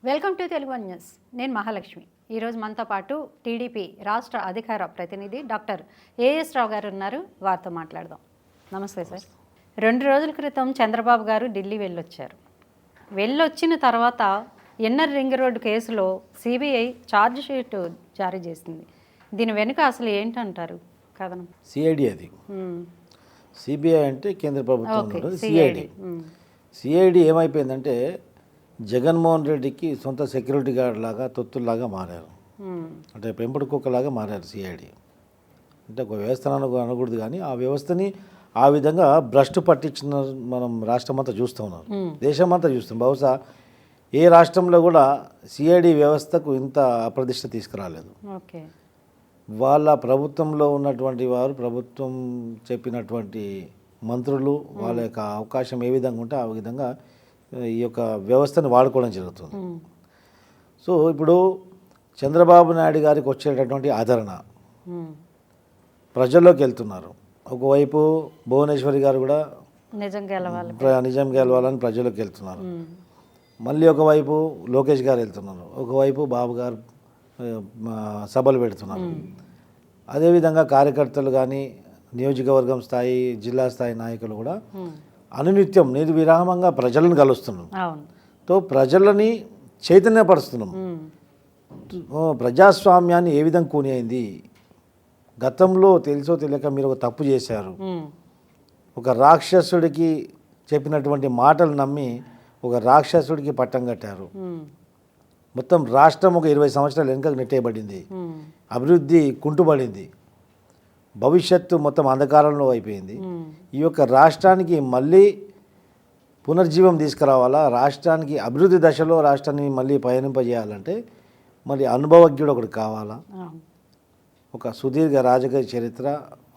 Welcome to Telugu one news. నేను మహాలక్ష్మి. ఈరోజు మనతో పాటు టీడీపీ రాష్ట్ర అధికార ప్రతినిధి డాక్టర్ ఏఎస్ రావు గారు ఉన్నారు. వారితో మాట్లాడదాం. నమస్తే సార్. 2 రోజుల క్రితం చంద్రబాబు గారు ఢిల్లీ వెళ్ళొచ్చిన తర్వాత ఇన్నర్ రింగ్ రోడ్డు కేసులో సిబిఐ ఛార్జ్ షీట్ జారీ చేసింది. దీని వెనుక అసలు ఏంటంటారు కథనం? సిఐడి అది. సిబిఐ అంటే కేంద్ర ప్రభుత్వం. సిఐడి ఏమైపోయిందంటే జగన్మోహన్ రెడ్డికి సొంత సెక్యూరిటీ గార్డ్ లాగా తొత్తుల్లాగా మారారు. అంటే పెంపుడు కుక్కలాగా మారారు సిఐడి. అంటే ఒక వ్యవస్థ అనకూడదు, కానీ ఆ వ్యవస్థని ఆ విధంగా భ్రష్టు పట్టించిన మనం రాష్ట్రం అంతా చూస్తూ ఉన్నారు, దేశం అంతా చూస్తాం. బహుశా ఏ రాష్ట్రంలో కూడా సిఐడి వ్యవస్థకు ఇంత అప్రతిష్ట తీసుకురాలేదు. వాళ్ళ ప్రభుత్వంలో ఉన్నటువంటి వారు, ప్రభుత్వం చెప్పినటువంటి మంత్రులు, వాళ్ళ యొక్క అవకాశం ఏ విధంగా ఉంటే ఆ విధంగా ఈ యొక్క వ్యవస్థను వాడుకోవడం జరుగుతుంది. సో ఇప్పుడు చంద్రబాబు నాయుడు గారికి వచ్చేటటువంటి ఆదరణ ప్రజల్లోకి వెళ్తున్నారు. ఒకవైపు భువనేశ్వరి గారు కూడా నిజం గెలవాలని ప్రజల్లోకి వెళ్తున్నారు. మళ్ళీ ఒకవైపు లోకేష్ గారు వెళ్తున్నారు, ఒకవైపు బాబు గారు సభలు పెడుతున్నారు. అదేవిధంగా కార్యకర్తలు కానీ నియోజకవర్గం స్థాయి, జిల్లా స్థాయి నాయకులు కూడా అనునిత్యం నిర్విరామంగా ప్రజలను కలుస్తున్నాం. తో ప్రజలని చైతన్యపరుస్తున్నాం. ప్రజాస్వామ్యాన్ని ఏ విధంగా కూనియింది, గతంలో తెలుసో తెలియక మీరు ఒక తప్పు చేశారు, ఒక రాక్షసుడికి చెప్పినటువంటి మాటలు నమ్మి ఒక రాక్షసుడికి పట్టం కట్టారు. మొత్తం రాష్ట్రం ఒక 20 సంవత్సరాలు వెనుకకు నెట్టేయబడింది, అభివృద్ధి కుంటుబడింది, భవిష్యత్తు మొత్తం అంధకారంలో అయిపోయింది. ఈ యొక్క రాష్ట్రానికి మళ్ళీ పునర్జీవం తీసుకురావాలా, రాష్ట్రానికి అభివృద్ధి దశలో రాష్ట్రాన్ని మళ్ళీ పయనింపజేయాలంటే మరి అనుభవజ్ఞుడు ఒకటి కావాలా, ఒక సుదీర్ఘ రాజకీయ చరిత్ర,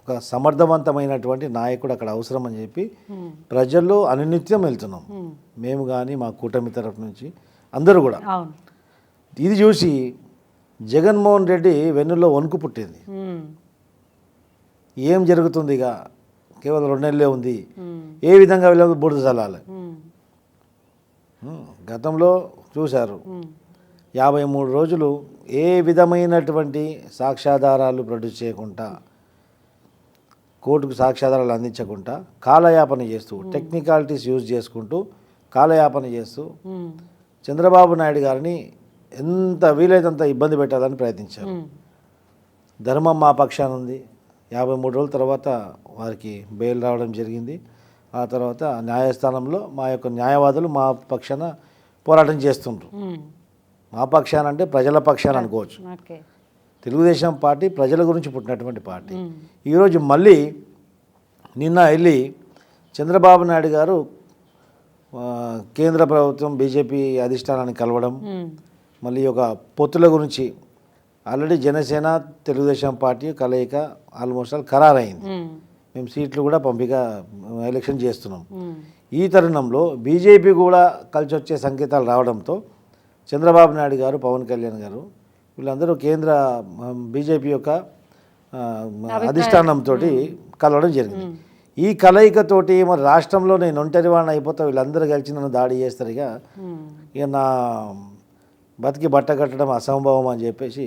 ఒక సమర్థవంతమైనటువంటి నాయకుడు అక్కడ అవసరం అని చెప్పి ప్రజల్లో అనునిత్యం వెళ్తున్నాం మేము కానీ మా కూటమి తరఫు నుంచి అందరూ కూడా. ఇది చూసి జగన్మోహన్ రెడ్డి వెన్నులో వణుకు పుట్టింది. ఏం జరుగుతుంది, ఇక కేవలం 2 నెలలే ఉంది, ఏ విధంగా వెళ్ళదు బూడిద చల్లాలి. గతంలో చూశారు 53 రోజులు ఏ విధమైనటువంటి సాక్ష్యాధారాలు ప్రొడ్యూస్ చేయకుండా, కోర్టుకు సాక్ష్యాధారాలు అందించకుండా కాలయాపన చేస్తూ, టెక్నికాలిటీస్ యూజ్ చేసుకుంటూ కాలయాపన చేస్తూ చంద్రబాబు నాయుడు గారిని ఎంత వీలైనంత ఇబ్బంది పెట్టాలని ప్రయత్నించారు. ధర్మం మా పక్షాన ఉంది. 53 రోజుల తర్వాత వారికి బెయిల్ రావడం జరిగింది. ఆ తర్వాత న్యాయస్థానంలో మా యొక్క న్యాయవాదులు మా పక్షాన పోరాటం చేస్తుండ్రు. మా పక్షాన అంటే ప్రజల పక్షాన అనుకోవచ్చు. తెలుగుదేశం పార్టీ ప్రజల గురించి పుట్టినటువంటి పార్టీ. ఈరోజు మళ్ళీ నిన్న వెళ్ళి చంద్రబాబు నాయుడు గారు కేంద్ర ప్రభుత్వం బీజేపీ అధిష్టానాన్ని కలవడం, మళ్ళీ ఒక పొత్తుల గురించి ఆల్రెడీ జనసేన తెలుగుదేశం పార్టీ కలయిక ఆల్మోస్ట్ ఆల్ ఖరారైంది. మేము సీట్లు కూడా ఎలక్షన్ చేస్తున్నాం. ఈ తరుణంలో బీజేపీ కూడా కలిసి వచ్చే సంకేతాలు రావడంతో చంద్రబాబు నాయుడు గారు, పవన్ కళ్యాణ్ గారు వీళ్ళందరూ కేంద్ర బీజేపీ యొక్క అధిష్టానంతో కలవడం జరిగింది. ఈ కలయికతోటి మరి రాష్ట్రంలో నేను ఒంటరివాడిని అయిపోతా, వీళ్ళందరూ కలిసి నన్ను దాడి చేస్తారు, ఇక నా బతికి బట్ట కట్టడం అసంభవం అని చెప్పేసి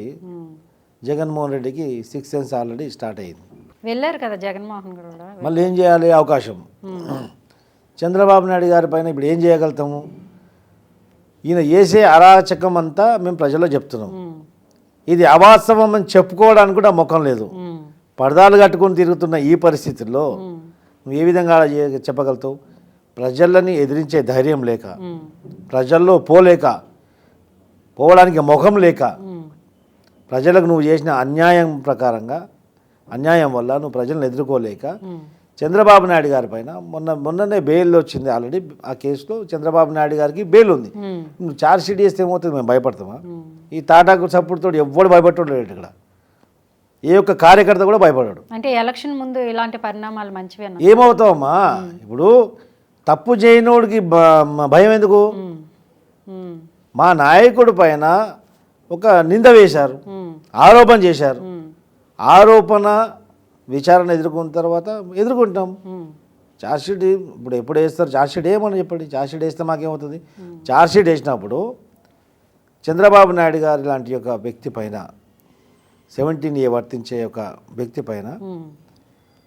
జగన్మోహన్ రెడ్డికి 6th సెన్స్ ఆల్రెడీ స్టార్ట్ అయ్యింది. వెళ్ళారు కదా జగన్మోహన్ గారు. మళ్ళీ ఏం చేయాలి? అవకాశం చంద్రబాబు నాయుడు గారి పైన ఇప్పుడు ఏం చేయగలుగుతాము? ఈయన చేసే అరాచకం అంతా మేము ప్రజల్లో చెప్తున్నాం. ఇది అవాస్తవం అని చెప్పుకోవడానికి కూడా ముఖం లేదు. పరదాలు కట్టుకొని తిరుగుతున్న ఈ పరిస్థితుల్లో నువ్వు ఏ విధంగా చెప్పగలుగుతావు? ప్రజలని ఎదిరించే ధైర్యం లేక, ప్రజల్లో పోవడానికి ముఖం లేక, ప్రజలకు నువ్వు చేసిన అన్యాయం వల్ల నువ్వు ప్రజలను ఎదుర్కోలేక చంద్రబాబు నాయుడు గారి పైన మొన్ననే బెయిల్ వచ్చింది. ఆల్రెడీ ఆ కేసులో చంద్రబాబు నాయుడు గారికి బెయిల్ ఉంది. నువ్వు ఛార్జ్ షీట్ చేస్తే ఏమవుతుంది? మేము భయపడతామా? ఈ తాటాకు సపోర్ట్తో ఎవ్వడు భయపడలేడు. ఇక్కడ ఏ ఒక్క కార్యకర్త కూడా భయపడాడు. అంటే ఎలక్షన్ ముందు ఇలాంటి పరిణామాలు మంచివే. ఏమవుతావమ్మా? ఇప్పుడు తప్పు చేయనోడికి భయం ఎందుకు? మా నాయకుడి పైన ఒక నింద వేశారు, ఆరోపణ చేశారు. ఆరోపణ విచారణ ఎదుర్కొన్న తర్వాత ఎదుర్కొంటాం. ఛార్జ్షీట్ ఇప్పుడు ఎప్పుడు వేస్తారు? ఛార్జ్షీట్ ఏమని చెప్పండి. ఛార్జ్షీట్ వేస్తే మాకేమవుతుంది? ఛార్జ్షీట్ వేసినప్పుడు చంద్రబాబు నాయుడు గారి లాంటి ఒక వ్యక్తి పైన 17A వర్తించే ఒక వ్యక్తి పైన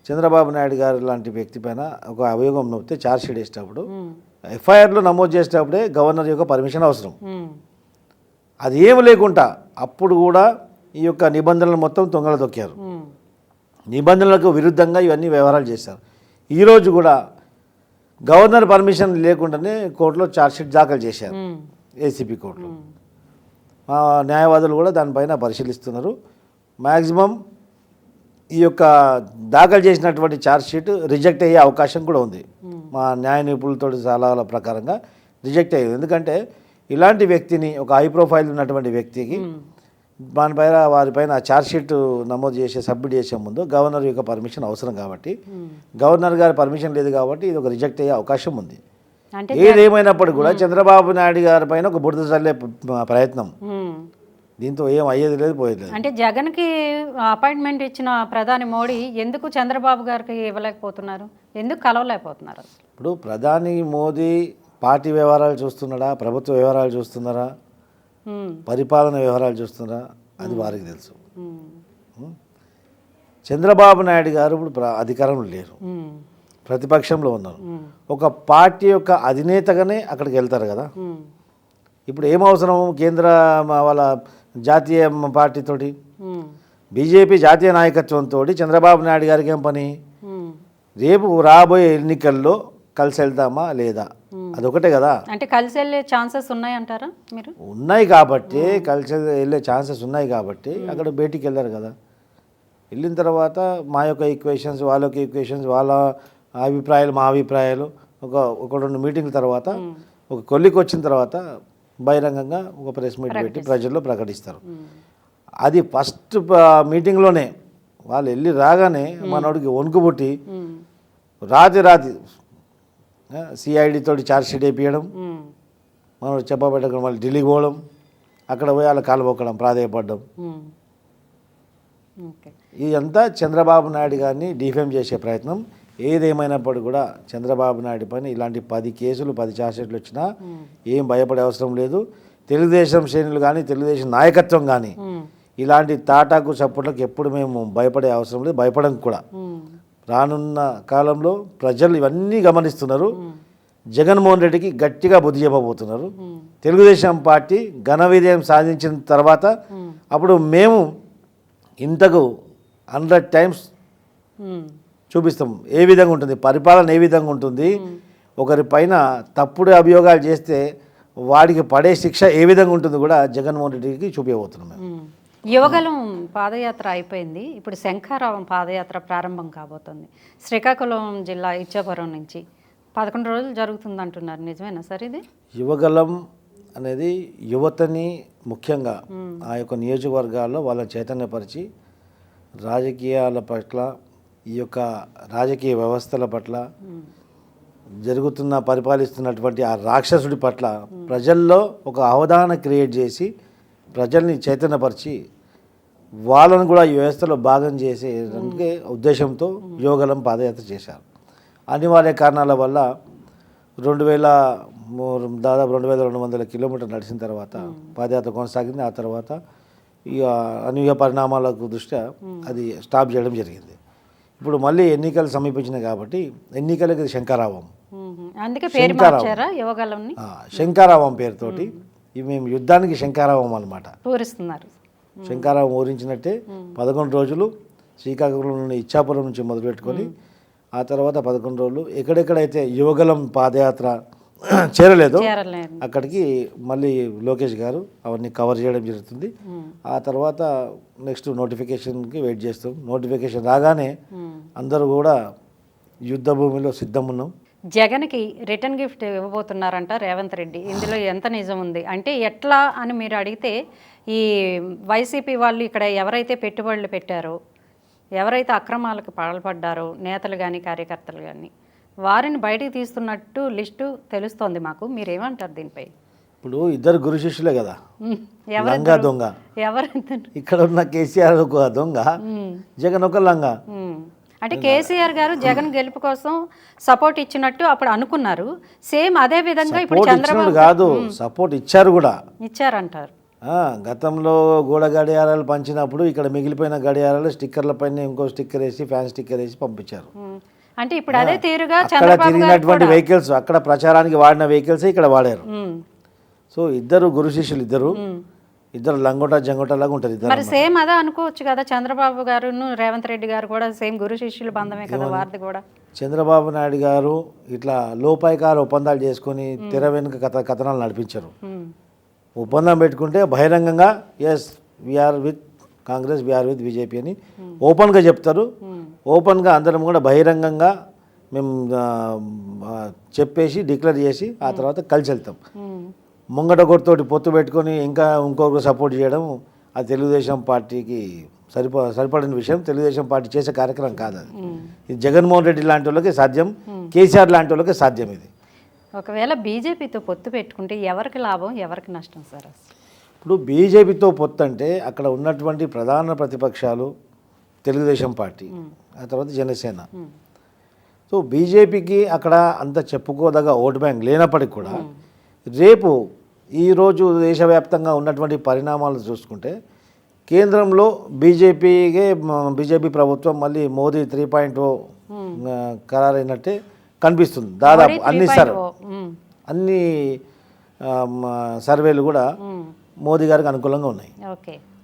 చంద్రబాబు నాయుడు గారు లాంటి వ్యక్తి పైన ఒక అభియోగం నొప్పితే ఛార్జ్షీట్ వేసేటప్పుడు ఎఫ్ఐఆర్లో నమోదు చేసేటప్పుడే గవర్నర్ యొక్క పర్మిషన్ అవసరం. అది ఏమి లేకుండా అప్పుడు కూడా ఈ యొక్క నిబంధనలు మొత్తం తొంగల తొక్కారు. నిబంధనలకు విరుద్ధంగా ఇవన్నీ వ్యవహారాలు చేశారు. ఈరోజు కూడా గవర్నర్ పర్మిషన్ లేకుండానే కోర్టులో ఛార్జ్షీట్ దాఖలు చేశారు, ఏసీపీ కోర్టులో. మా న్యాయవాదులు కూడా దానిపైన పరిశీలిస్తున్నారు. మ్యాక్సిమం ఈ యొక్క దాఖలు చేసినటువంటి ఛార్జ్షీట్ రిజెక్ట్ అయ్యే అవకాశం కూడా ఉంది. మా న్యాయ నిపుణులతో సలహాల ప్రకారంగా రిజెక్ట్ అయ్యేది. ఎందుకంటే ఇలాంటి వ్యక్తిని, ఒక హై ప్రొఫైల్ ఉన్నటువంటి వ్యక్తికి వారిపైన ఛార్జ్షీట్ నమోదు చేసే సబ్మిట్ చేసే ముందు గవర్నర్ యొక్క పర్మిషన్ అవసరం కాబట్టి, గవర్నర్ గారి పర్మిషన్ లేదు కాబట్టి ఇది ఒక రిజెక్ట్ అయ్యే అవకాశం ఉంది. ఏదేమైనప్పటికీ కూడా చంద్రబాబు నాయుడు గారి పైన ఒక బురద చల్లే ప్రయత్నం, దీంతో ఏం అయ్యేది లేదు, పోయేది లేదు. అంటే జగన్కి అపాయింట్మెంట్ ఇచ్చిన ప్రధాని మోడీ ఎందుకు చంద్రబాబు గారికి ఇవ్వలేకపోతున్నారు, ఎందుకు కలవలేకపోతున్నారు? ఇప్పుడు ప్రధాని మోదీ పార్టీ వ్యవహారాలు చూస్తున్నాడా, ప్రభుత్వ వ్యవహారాలు చూస్తున్నారా, పరిపాలన వ్యవహారాలు చూస్తున్నారా, అది వారికి తెలుసు. చంద్రబాబు నాయుడు గారు ఇప్పుడు అధికారంలో లేరు, ప్రతిపక్షంలో ఉన్నారు. ఒక పార్టీ యొక్క అధినేతగానే అక్కడికి వెళ్తారు కదా. ఇప్పుడు ఏమవసరం కేంద్ర వాళ్ళ జాతీయ పార్టీతోటి, బీజేపీ జాతీయ నాయకత్వంతో చంద్రబాబు నాయుడు గారికి ఏం పని? రేపు రాబోయే ఎన్నికల్లో కలిసి వెళ్తామా లేదా, అదొకటే కదా. అంటే కలిసి వెళ్ళే ఛాన్సెస్ ఉన్నాయంటారా మీరు? ఉన్నాయి కాబట్టి, కలిసి వెళ్ళే ఛాన్సెస్ ఉన్నాయి కాబట్టి అక్కడ భేటీకి వెళ్ళారు కదా. వెళ్ళిన తర్వాత మా యొక్క ఈక్వేషన్స్, వాళ్ళ యొక్క ఈక్వేషన్స్, వాళ్ళ అభిప్రాయాలు, మా అభిప్రాయాలు, ఒక 2 మీటింగ్ల తర్వాత ఒక కొలికి వచ్చిన తర్వాత బహిరంగంగా ఒక ప్రెస్ మీట్ పెట్టి ప్రజల్లో ప్రకటిస్తారు. అది ఫస్ట్ మీటింగ్లోనే వాళ్ళు వెళ్ళి రాగానే మనోడికి వణుకు పుట్టి రాత్రి సిఐడి తోటి ఛార్జ్షీట్ వేయించడం, మనోడు చెప్పబెట్టడం, వాళ్ళు ఢిల్లీకి పోవడం, అక్కడ పోయి వాళ్ళ కాలు మొక్కడం, ప్రాధేయపడడం, ఇదంతా చంద్రబాబు నాయుడు గారిని డిఫేమ్ చేసే ప్రయత్నం. ఏదేమైనప్పటికీ కూడా చంద్రబాబు నాయుడు పైన ఇలాంటి 10 కేసులు 10 ఛార్జ్షీట్లు వచ్చినా ఏం భయపడే అవసరం లేదు. తెలుగుదేశం శ్రేణులు కానీ, తెలుగుదేశం నాయకత్వం కానీ ఇలాంటి తాటాకు చప్పుట్లకు ఎప్పుడు మేము భయపడే అవసరం లేదు, భయపడం కూడా. రానున్న కాలంలో ప్రజలు ఇవన్నీ గమనిస్తున్నారు. జగన్మోహన్ రెడ్డికి గట్టిగా బుద్ధి చెప్పబోతున్నారు. తెలుగుదేశం పార్టీ ఘన విజయం సాధించిన తర్వాత అప్పుడు మేము ఇంతకు 100 టైమ్స్ చూపిస్తాం ఏ విధంగా ఉంటుంది, పరిపాలన ఏ విధంగా ఉంటుంది, ఒకరి పైన తప్పుడు అభియోగాలు చేస్తే వాడికి పడే శిక్ష ఏ విధంగా ఉంటుంది కూడా జగన్మోహన్ రెడ్డికి చూపించబోతున్నాం మేము. యువగలం పాదయాత్ర అయిపోయింది, ఇప్పుడు శంఖారావం పాదయాత్ర ప్రారంభం కాబోతుంది. శ్రీకాకుళం జిల్లా ఇచ్చాపురం నుంచి 11 రోజులు జరుగుతుంది అంటున్నారు, నిజమేనా సార్ ఇది? యువగలం అనేది యువతని ముఖ్యంగా ఆ యొక్క నియోజకవర్గాల్లో వాళ్ళని చైతన్యపరిచి రాజకీయాల పట్ల, ఈ యొక్క రాజకీయ వ్యవస్థల పట్ల, పరిపాలిస్తున్నటువంటి ఆ రాక్షసుడి పట్ల ప్రజల్లో ఒక అవగాహన క్రియేట్ చేసి ప్రజల్ని చైతన్యపరిచి వాళ్ళను కూడా ఈ వ్యవస్థలో భాగం చేసే ఉద్దేశంతో యువగలం పాదయాత్ర చేశారు. అనివార్య కారణాల వల్ల దాదాపు 2200 కిలోమీటర్లు నడిచిన తర్వాత పాదయాత్ర కొనసాగింది. ఆ తర్వాత ఇక అనూహ్య పరిణామాలకు దృష్ట్యా అది స్టాప్ చేయడం జరిగింది. ఇప్పుడు మళ్ళీ ఎన్నికలు సమీపించినాయి కాబట్టి ఎన్నికలకి శంఖారావం, అందుకే పేరు మార్చారా యువగలంని? శంఖారావం పేరుతోటి ఇవి మేము యుద్ధానికి శంఖారావం అన్నమాట పూరిస్తున్నారు. శంఖారావం ఊరించినట్టే 11 రోజులు శ్రీకాకుళం నుండి ఇచ్చాపురం నుంచి మొదలుపెట్టుకొని ఆ తర్వాత 11 రోజులు ఎక్కడెక్కడైతే యువగలం పాదయాత్ర చేరలేదో అక్కడికి మళ్ళీ లోకేష్ గారు అవన్నీ కవర్ చేయడం జరుగుతుంది. ఆ తర్వాత నెక్స్ట్ నోటిఫికేషన్కి వెయిట్ చేస్తాం. నోటిఫికేషన్ రాగానే అందరూ కూడా యుద్ధ భూమిలో సిద్ధం ఉన్నాం. జగన్కి రిటర్న్ గిఫ్ట్ ఇవ్వబోతున్నారంట రేవంత్ రెడ్డి, ఇందులో ఎంత నిజం ఉంది అంటే ఎట్లా అని మీరు అడిగితే, ఈ వైసీపీ వాళ్ళు ఇక్కడ ఎవరైతే పెట్టుబడులు పెట్టారో, ఎవరైతే అక్రమాలకు పాల్పడ్డారో, నేతలు కానీ కార్యకర్తలు కానీ, వారిని బయటికి తీస్తున్నట్టు లిస్టు తెలుస్తోంది మాకు. మీరేమంటారు దీనిపై? ఇప్పుడు ఇద్దరు గురు శిష్యులే కదా, లంగా దొంగ. ఎవరు? ఇక్కడ ఉన్న కేసీఆర్ ఒక దొంగ, జగన్ ఒక లంగా. అంటే కేసీఆర్ గారు జగన్ గెలుపు కోసం సపోర్ట్ ఇచ్చినట్టు అప్పుడు అనుకున్నారు. సేమ్ అదే విధంగా ఇప్పుడు చంద్రబాబు కాదు, సపోర్ట్ ఇచ్చారు కూడా, ఇచ్చారంటారు. గతంలో గోడ గడియారాలు పంచినప్పుడు ఇక్కడ మిగిలిపోయిన గడియారాలు స్టిక్కర్ల పైన ఇంకో స్టిక్కర్ వేసి ఫ్యాన్ స్టిక్కర్ వేసి పంపించారు. అంటే ఇప్పుడు అదే తీరుగా అక్కడ చంద్రబాబు గారు తిరిగినటువంటి వెహికల్స్, అక్కడ ప్రచారానికి వాడిన వెహికల్స్ ఇక్కడ వాడారు. సో ఇద్దరు గురు శిష్యులు, ఇద్దరు లంగోట జంగోట లాగా ఉంటారు ఇద్దరు. మరి సేమ్ అదే అనుకోవచ్చు కదా, చంద్రబాబు గారు రేవంత్ రెడ్డి గారు కూడా సేమ్ గురు శిష్యుల బంధమే కదా వారిది కూడా. చంద్రబాబు నాయుడు గారు ఇట్లా లోపాయికారు ఒప్పందాలు చేసుకొని తెర వెనుక కథనాలు నడిపించారు. ఒప్పందం పెట్టుకుంటే బహిరంగంగా yes we are with Congress, we are with BJP అని ఓపెన్గా చెప్తారు. ఓపెన్గా అందరం కూడా బహిరంగంగా మేము చెప్పేసి డిక్లేర్ చేసి ఆ తర్వాత కలిసి వెళ్తాం. ముంగట ఒకరితోటి పొత్తు పెట్టుకొని ఇంకా ఇంకొకరు సపోర్ట్ చేయడం అది తెలుగుదేశం పార్టీకి సరిపడిన విషయం. తెలుగుదేశం పార్టీ చేసే కార్యక్రమం కాదు అది. ఇది జగన్మోహన్ రెడ్డి లాంటి వాళ్ళకి సాధ్యం, కేసీఆర్ లాంటి వాళ్ళకి సాధ్యం. ఇది ఒకవేళ బీజేపీతో పొత్తు పెట్టుకుంటే ఎవరికి లాభం, ఎవరికి నష్టం సార్? ఇప్పుడు బీజేపీతో పొత్తు అంటే అక్కడ ఉన్నటువంటి ప్రధాన ప్రతిపక్షాలు తెలుగుదేశం పార్టీ, ఆ తర్వాత జనసేన. సో బీజేపీకి అక్కడ అంత చెప్పుకోదగ్గ ఓటు బ్యాంక్ లేనప్పటికీ కూడా రేపు ఈరోజు దేశవ్యాప్తంగా ఉన్నటువంటి పరిణామాలు చూసుకుంటే కేంద్రంలో బీజేపీ ప్రభుత్వం మళ్ళీ మోదీ 3.0 ఖరారైనట్టే కనిపిస్తుంది. దాదాపు అన్ని సర్వేలు కూడా మోదీ గారికి అనుకూలంగా ఉన్నాయి.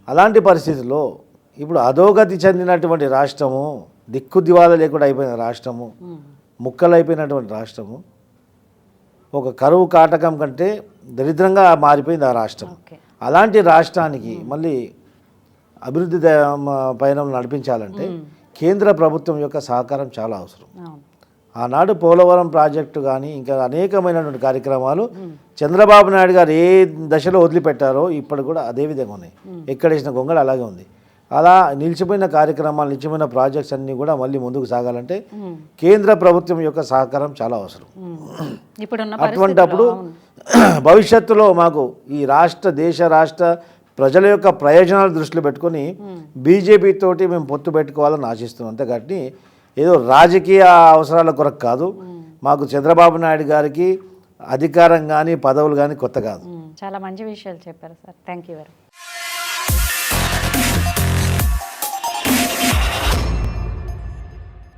అలాంటి పరిస్థితుల్లో ఇప్పుడు అధోగతి చెందినటువంటి రాష్ట్రము, దిక్కు దివాలా లేకుండా అయిపోయిన రాష్ట్రము, ముక్కలైపోయినటువంటి రాష్ట్రము, ఒక కరువు కాటకం కంటే దరిద్రంగా మారిపోయింది ఆ రాష్ట్రం. అలాంటి రాష్ట్రానికి మళ్ళీ అభివృద్ధి పయనం నడిపించాలంటే కేంద్ర ప్రభుత్వం యొక్క సహకారం చాలా అవసరం. ఆనాడు పోలవరం ప్రాజెక్టు కానీ ఇంకా అనేకమైనటువంటి కార్యక్రమాలు చంద్రబాబు నాయుడు గారు ఏ దశలో వదిలిపెట్టారో ఇప్పుడు కూడా అదే విధంగా ఉన్నాయి. ఎక్కడేసిన గొంగళ అలాగే ఉంది. అలా నిలిచిపోయిన కార్యక్రమాలు, నిలిచిపోయిన ప్రాజెక్ట్స్ అన్నీ కూడా మళ్ళీ ముందుకు సాగాలంటే కేంద్ర ప్రభుత్వం యొక్క సహకారం చాలా అవసరం. అటువంటప్పుడు భవిష్యత్తులో మాకు ఈ దేశ రాష్ట్ర ప్రజల యొక్క ప్రయోజనాలు దృష్టిలో పెట్టుకొని బీజేపీ తోటి మేము పొత్తు పెట్టుకోవాలని ఆశిస్తున్నాం. అంతేకాని ఏదో రాజకీయ అవసరాల కొరకు కాదు. మాకు చంద్రబాబు నాయుడు గారికి అధికారం కానీ పదవులు కానీ కొత్త కాదు. చాలా మంచి విషయాలు చెప్పారు sir. Thank you very much.